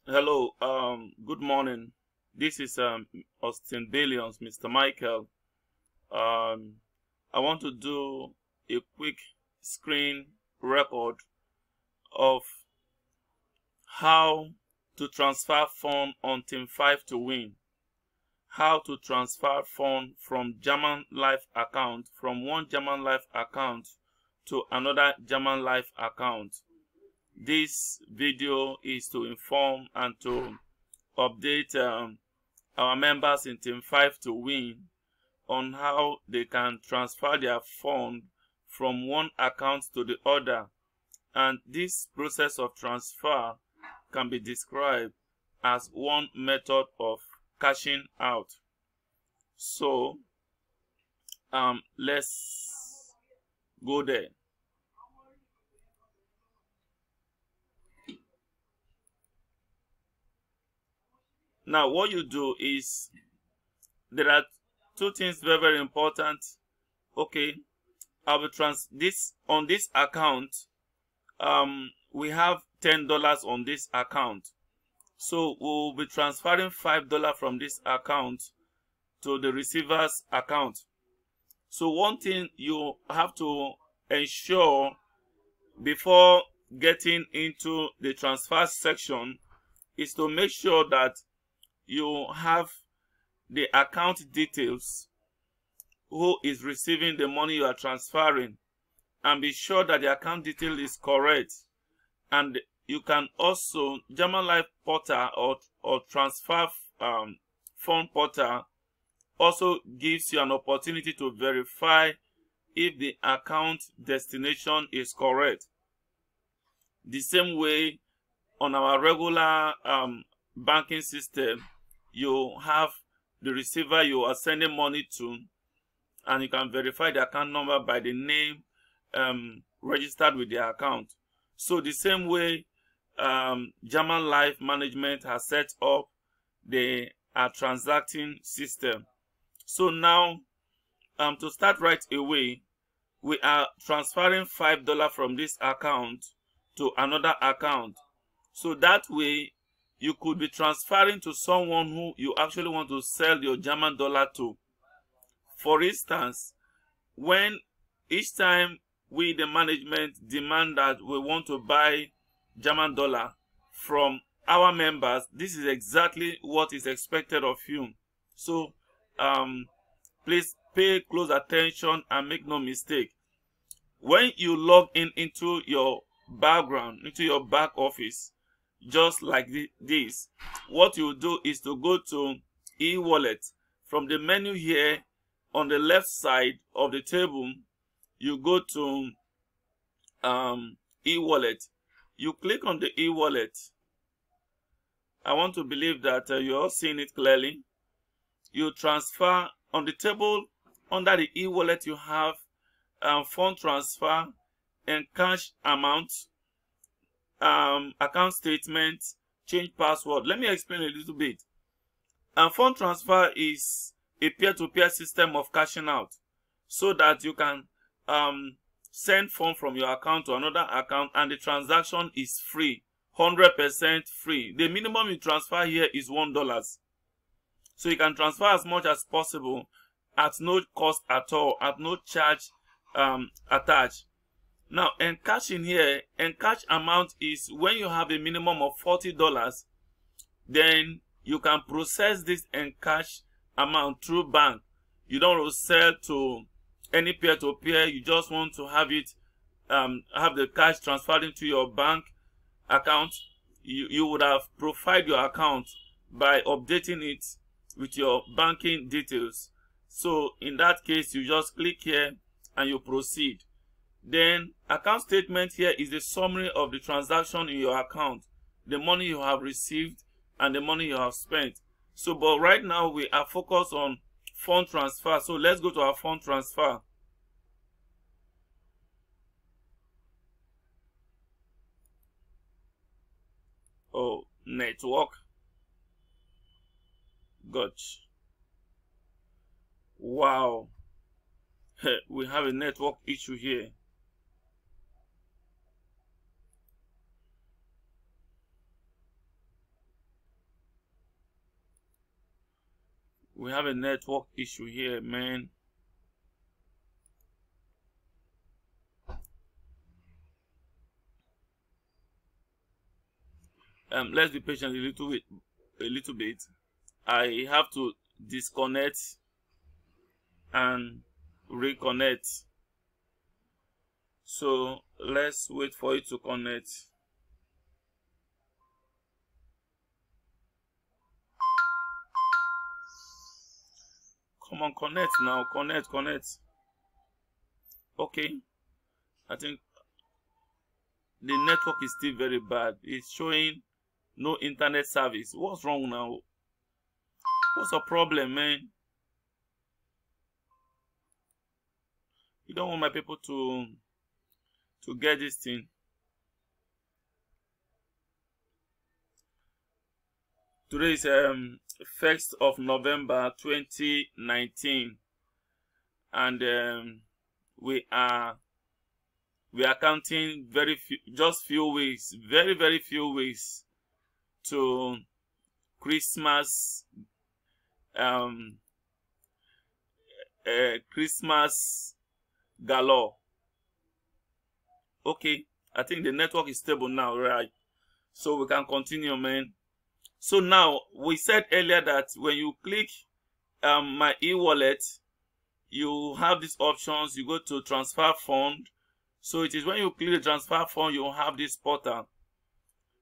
Hello, good morning. This is Austin Billions, Mr. Michael. Um, I want to do a quick screen record of how to transfer fund on Team 5 to win. How to transfer fund from German Life account, from one German Life account to another German Life account. This video is to inform and to update our members in Team 5 to win on how they can transfer their fund from one account to the other. And this process of transfer can be described as one method of cashing out. So let's go there. Now what you do is, there are two things very important. Okay, I will this on this account. We have $10 on this account, so we'll be transferring $5 from this account to the receiver's account. So one thing you have to ensure before getting into the transfer section is to make sure that you have the account details, who is receiving the money you are transferring, and be sure that the account detail is correct. And you can also, German Life Portal or Transfer Fund Portal also gives you an opportunity to verify if the account destination is correct. The same way on our regular banking system, you have the receiver you are sending money to, and you can verify the account number by the name registered with the account. So the same way German Life Management has set up the transacting system. So now to start right away, we are transferring $5 from this account to another account. So that way you could be transferring to someone who you actually want to sell your German dollar to. For instance, when each time we, the management, demand that we want to buy German dollar from our members, this is exactly what is expected of you. So please pay close attention and make no mistake. When you log into your background, into your back office, just like this, what you do is to go to e-wallet. From the menu here on the left side of the table, you go to e-wallet. You click on the e-wallet. I want to believe that you're all seeing it clearly. You transfer on the table under the e-wallet. You have fund transfer and cash amount, account statement, change password. Let me explain a little bit. Fund transfer is a peer-to-peer system of cashing out, so that you can send funds from your account to another account, and the transaction is free, 100% free. The minimum you transfer here is $1. So you can transfer as much as possible at no cost at all, at no charge attached. Now, encashing here, encash amount is when you have a minimum of $40, then you can process this encash amount through bank. You don't want to sell to any peer-to-peer. You just want to have it, have the cash transferred into your bank account. You would have profiled your account by updating it with your banking details. So in that case, you just click here and you proceed. Then account statement here is the summary of the transaction in your account, the money you have received and the money you have spent. So but right now we are focused on fund transfer. So let's go to our fund transfer. Oh, network. Gotcha. Wow. We have a network issue here. We have a network issue here, man. Let's be patient a little bit. I have to disconnect and reconnect. So let's wait for it to connect. Come on, connect now. Connect. Okay. I think the network is still very bad. It's showing no internet service. What's wrong now? What's the problem, man? You don't want my people to get this thing. Today is 1st of November 2019, and we are counting just few weeks, very few weeks to Christmas. Christmas galore. Okay, I think the network is stable now, right? So we can continue, man. So now we said earlier that when you click my e-wallet, you have these options. You go to transfer fund. So it is when you click the transfer fund, you have this portal.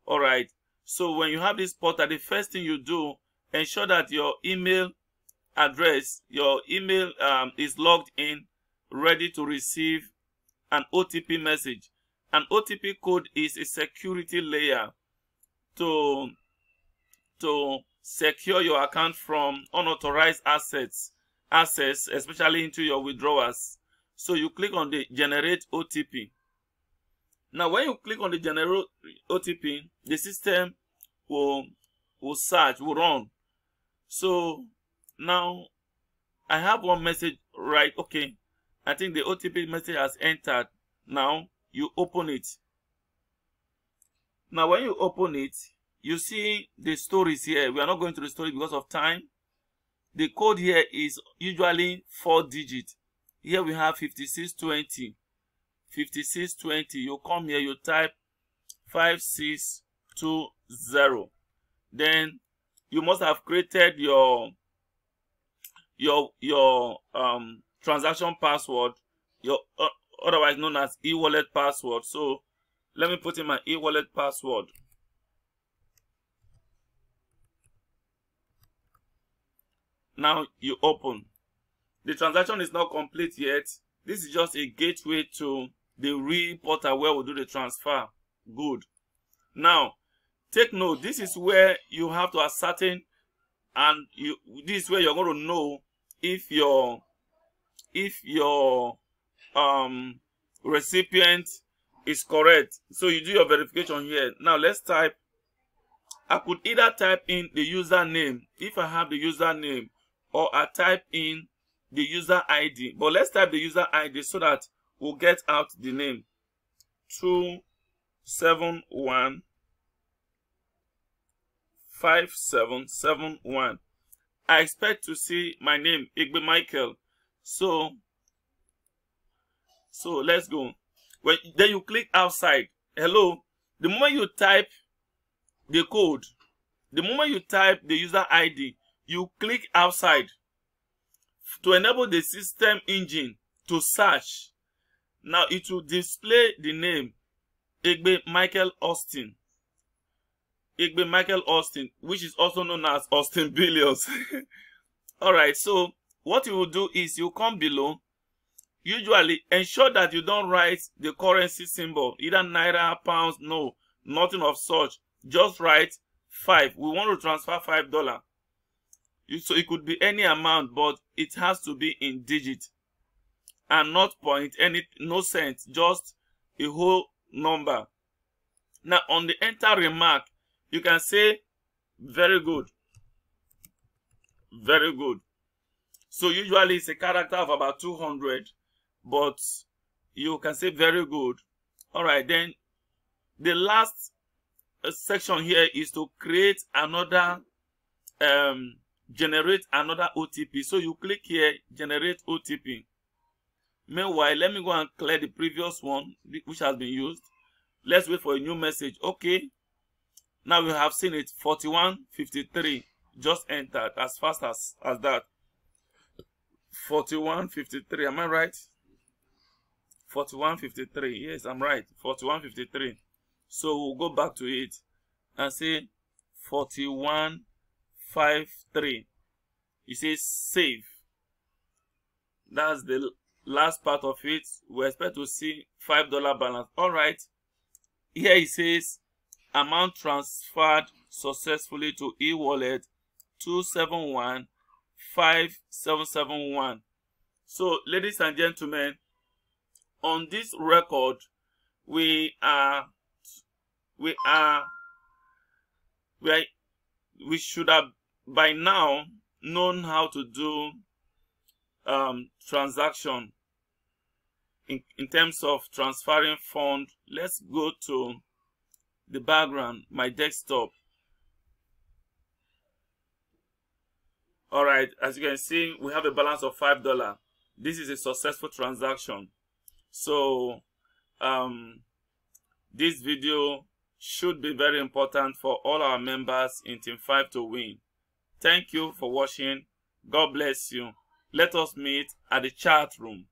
All right. So when you have this portal, the first thing you do, ensure that your email address, your email is logged in, ready to receive an OTP message. An OTP code is a security layer to secure your account from unauthorized access, especially into your withdrawals. So you click on the generate OTP. Now when you click on the generate OTP, the system will run. So now I have one message, right? Okay, I think the OTP message has entered. Now you open it. Now when you open it, you see the stories here. We are not going to the story because of time. The code here is usually 4 digits. Here we have 5620. 5620. You come here, you type 5620. Then you must have created your transaction password, your otherwise known as e-wallet password. So let me put in my e-wallet password. Now you open. The transaction is not complete yet. This is just a gateway to the real portal where we do the transfer. Good. Now take note, this is where you have to ascertain, and this is where you're going to know if your recipient is correct. So you do your verification here. Now let's type. I could either type in the username if I have the username, or I type in the user ID. But let's type the user ID so that we'll get out the name. 2715771. I expect to see my name, Igbe Michael. So let's go. Then you click outside. Hello. The moment you type the code, the moment you type the user ID, you click outside to enable the system engine to search. Now it will display the name Igbe Michael Austin. Igbe Michael Austin, which is also known as Austin Billions. Alright, so what you will do is you come below. Usually ensure that you don't write the currency symbol, either naira, pounds, no, nothing of such. Just write 5. We want to transfer $5. So it could be any amount, but it has to be in digit and not point, no cent, just a whole number. Now on the enter remark, you can say very good. Very good. So usually it's a character of about 200, but you can say very good. All right, then the last section here is to create another generate another OTP. So you click here, generate OTP. Meanwhile, let me go and clear the previous one which has been used. Let's wait for a new message. Okay, now we have seen it. 4153 just entered as fast as that. 4153, am I right? 4153, yes, I'm right. 4153. So we'll go back to it and say 4153. It says save. That's the last part of it. We expect to see $5 balance. All right. Here it says amount transferred successfully to e-wallet 2715771. So, ladies and gentlemen, on this record, we should have by now known how to do transaction in terms of transferring funds. Let's go to the background, my desktop. All right, as you can see, we have a balance of $5. This is a successful transaction. So this video should be very important for all our members in Team 5 to win. Thank you for watching. God bless you. Let us meet at the chat room.